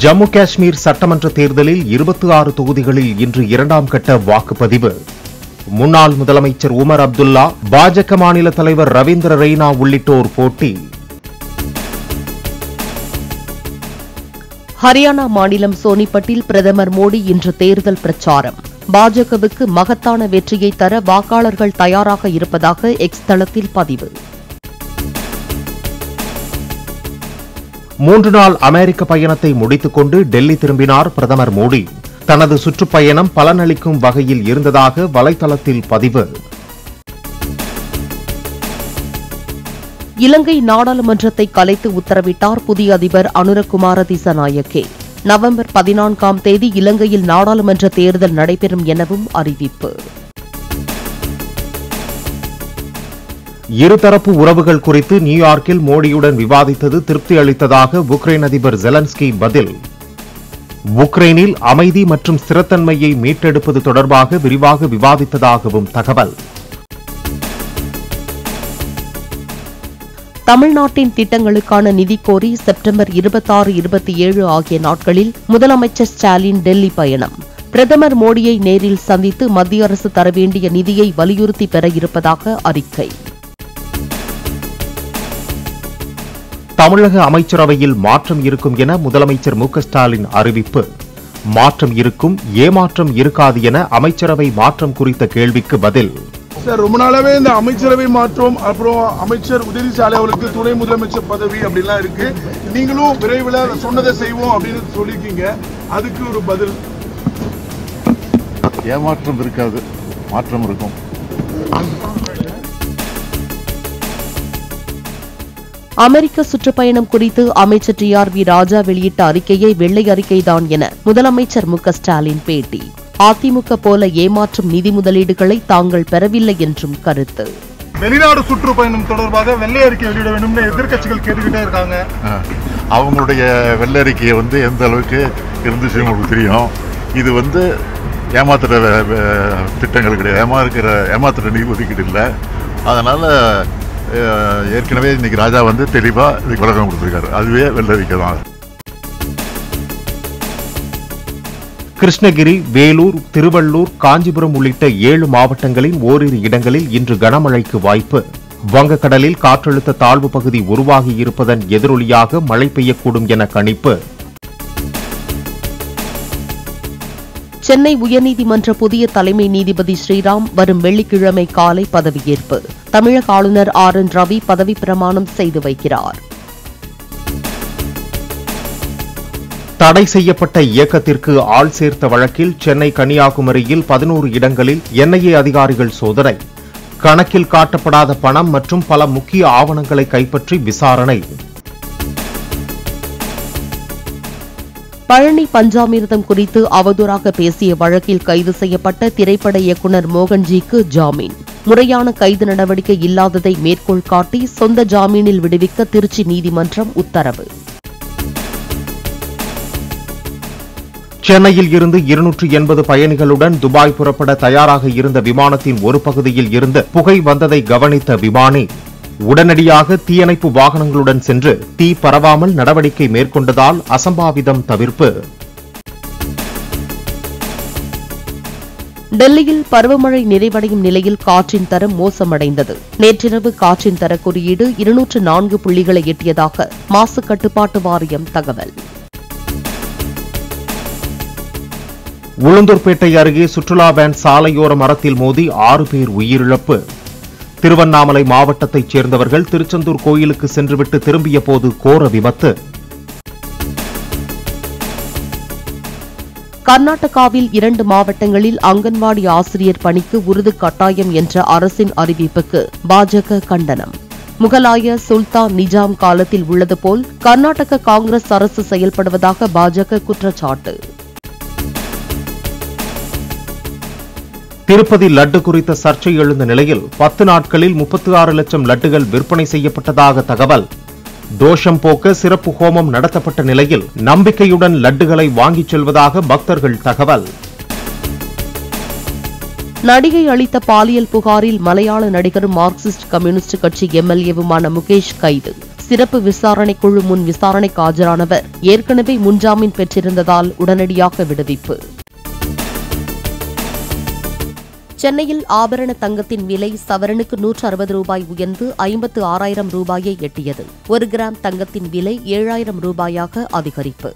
ஜம்மு காஷ்மீர் சட்டமன்ற தேர்தலில் 26 தொகுதிகளில் இன்று இரண்டாம் கட்ட வாக்குப்பதிவு. முன்னாள் முதலமைச்சர் உமர் அப்துல்லா, பாஜக மாநில தலைவர் ரவீந்திர ரெய்னா உள்ளிட்டோர் போட்டி. ஹரியானா மாநிலம் சோனிபட்டில் பிரதமர் மோடி இன்று தேர்தல் பிரச்சாரம். பாஜகவுக்கு மகத்தான வெற்றியை தர வாக்காளர்கள் தயாராக இருப்பதாக எக்ஸ் தளத்தில் பதிவு. 3 நாள் அமெரிக்க பயணத்தை முடித்துக் கொண்டு டெல்லி திரும்பினார் பிரதமர் மோடி. தனது சுற்றுப்பயணம் பலனளிக்கும் வகையில் இருந்ததாக வலைதளத்தில் பதிவு. இலங்கை நாடாளுமன்றத்தை கலைத்து உத்தரவிட்டார் புதிய அதிபர் அனுரகுமார திசாநாயக்கே. நவம்பர் 14ஆம் தேதி இலங்கையில் நாடாளுமன்ற தேர்தல் நடைபெறும் எனவும் அறிவிப்பு. இருதரப்பு உறவுகள் குறித்து நியூயார்க்கில் மோடியுடன் விவாதித்தது திருப்தி அளித்ததாக உக்ரைன் அதிபர் ஜெலன்ஸ்கி பதில். உக்ரைனில் அமைதி மற்றும் ஸ்திரத்தன்மையை மீட்டெடுப்பது தொடர்பாக விரிவாக விவாதித்ததாகவும் தகவல். தமிழ்நாட்டின் திட்டங்களுக்கான நிதி கோரி செப்டம்பர் 26, 27 ஆகிய நாட்களில் முதலமைச்சர் ஸ்டாலின் டெல்லி பயணம். பிரதமர் மோடியை நேரில் சந்தித்து மத்திய அரசு தர வேண்டிய நிதியை வலியுறுத்தி பெற இருப்பதாக அறிக்கை. தமிழக அமைச்சரவையில் மாற்றம் இருக்கும் என முதலமைச்சர் மு க ஸ்டாலின் அறிவிப்பு. மாற்றம் இருக்கும், ஏமாற்றம் இருக்காது என அமைச்சரவை மாற்றம் குறித்த கேள்விக்கு பதில். சார், ரொம்ப நாளாவே இந்த அமைச்சரவை மாற்றம், அப்புறம் அமைச்சர் உதயநிதி அவர்களுக்கு துணை முதலமைச்சர் பதவி அப்படிலாம் இருக்கு. நீங்களும் விரைவில் சொன்னதை செய்வோம் அப்படின்னு சொல்லியிருக்கீங்க. அதுக்கு ஒரு பதில். ஏமாற்றம் இருக்காது, மாற்றம் இருக்கும். அமெரிக்க சுற்றுப்பயணம் குறித்து அமைச்சர் TRV ராஜா வெளியிட்ட அறிக்கையை வெள்ளை அறிக்கைதான் என முதலமைச்சர் மு க ஸ்டாலின் பேட்டி. அதிமுக போல ஏமாற்றும் நிதி முதலீடுகளை தாங்கள் பெறவில்லை என்றும் கருத்து. வெளிநாடு சுற்றுப்பயணம் தொடர்பாக வெள்ளை அறிக்கை வெளியிட வேண்டும் எதிர்க்கட்சிகள் கேட்டுக்கிட்டே இருக்காங்க. அவங்களுடைய வெள்ளை அறிக்கையை எந்த அளவுக்கு இருந்துச்சு உங்களுக்கு தெரியும். இது ஏமாத்துற திட்டங்கள் கிடையாது, ஏமாத்துற நிதி ஒதுக்கீடு இல்லை. அதனால ஏற்கனவே இன்னைக்கு ராஜா தெளிவா இதுக்கு விளக்கம் கொடுத்திருக்காரு. அதுவே வெள்ளரிக்கை தான். கிருஷ்ணகிரி, வேலூர், திருவள்ளூர், காஞ்சிபுரம் உள்ளிட்ட 7 மாவட்டங்களின் ஓரிரு இடங்களில் இன்று கனமழைக்கு வாய்ப்பு. வங்கக்கடலில் காற்றழுத்த தாழ்வு பகுதி உருவாகியிருப்பதன் எதிரொலியாக மழை பெய்யக்கூடும் என கணிப்பு. சென்னை உயர்நீதிமன்ற புதிய தலைமை நீதிபதி ஸ்ரீராம் வரும் வெள்ளிக்கிழமை காலை பதவியேற்பு. தமிழக ஆளுநர் RN ரவி பதவி பிரமாணம் செய்து வைக்கிறார். தடை செய்யப்பட்ட இயக்கத்திற்கு ஆள் சேர்த்த வழக்கில் சென்னை கன்னியாகுமரியில் 11 இடங்களில் NIA அதிகாரிகள் சோதனை. கணக்கில் காட்டப்படாத பணம் மற்றும் பல முக்கிய ஆவணங்களை கைப்பற்றி விசாரணை. பழனி பஞ்சாமிர்தம் குறித்து அவதூறாக பேசிய வழக்கில் கைது செய்யப்பட்ட திரைப்பட இயக்குநர் மோகன்ஜிக்கு ஜாமீன். முறையான கைது நடவடிக்கை இல்லாததை மேற்கோள் காட்டி சொந்த ஜாமீனில் விடுவிக்க திருச்சி நீதிமன்றம் உத்தரவு. சென்னையில் இருந்து 280 பயணிகளுடன் துபாய் புறப்பட தயாராக இருந்த விமானத்தின் ஒரு பகுதியில் இருந்து புகை வந்ததை கவனித்த விமானி உடனடியாக தீயணைப்பு வாகனங்களுடன் சென்று தீ பரவாமல் நடவடிக்கை மேற்கொண்டதால் அசம்பாவிதம் தவிர்ப்பு. டெல்லியில் பருவமழை நிறைவடையும் நிலையில் காற்றின் தரம் மோசமடைந்தது. நேற்றிரவு காற்றின் தர குறியீடு 204 புள்ளிகளை எட்டியதாக மாசு கட்டுப்பாட்டு வாரியம் தகவல். உளுந்தூர்பேட்டை அருகே சுற்றுலா வேன் சாலையோர மரத்தில் மோதி 6 பேர் உயிரிழப்பு. திருவண்ணாமலை மாவட்டத்தைச் சேர்ந்தவர்கள் திருச்செந்தூர் கோயிலுக்கு சென்றுவிட்டு திரும்பிய போது கோர விபத்து. கர்நாடகாவில் 2 மாவட்டங்களில் அங்கன்வாடி ஆசிரியர் பணிக்கு உருது கட்டாயம் என்ற அரசின் அறிவிப்புக்கு பாஜக கண்டனம். முகலாய சுல்தான் நிஜாம் காலத்தில் உள்ளது போல் கர்நாடக காங்கிரஸ் அரசு செயல்படுவதாக பாஜக குற்றச்சாட்டு. திருப்பதி லட்டு குறித்த சர்ச்சை எழுந்த நிலையில் 10 நாட்களில் 36 லட்சம் லட்டுகள் விற்பனை செய்யப்பட்டதாக தகவல். தோஷம் போக்க சிறப்பு ஹோமம் நடத்தப்பட்ட நிலையில் நம்பிக்கையுடன் லட்டுகளை வாங்கிச் செல்வதாக பக்தர்கள் தகவல். நடிகை அளித்த பாலியல் புகாரில் மலையாள நடிகரும் மார்க்சிஸ்ட் கம்யூனிஸ்ட் கட்சி MLAவுமான முகேஷ் கைது. சிறப்பு விசாரணை குழு முன் விசாரணைக்கு ஆஜரானவர் ஏற்கனவே முன்ஜாமீன் பெற்றிருந்ததால் உடனடியாக விடுவிப்பு. சென்னையில் ஆபரண தங்கத்தின் விலை சவரனுக்கு 160 ரூபாய் உயர்ந்து 56,000 ரூபாயை எட்டியது. 1 கிராம் தங்கத்தின் விலை 7,000 ரூபாயாக அதிகரிப்பு.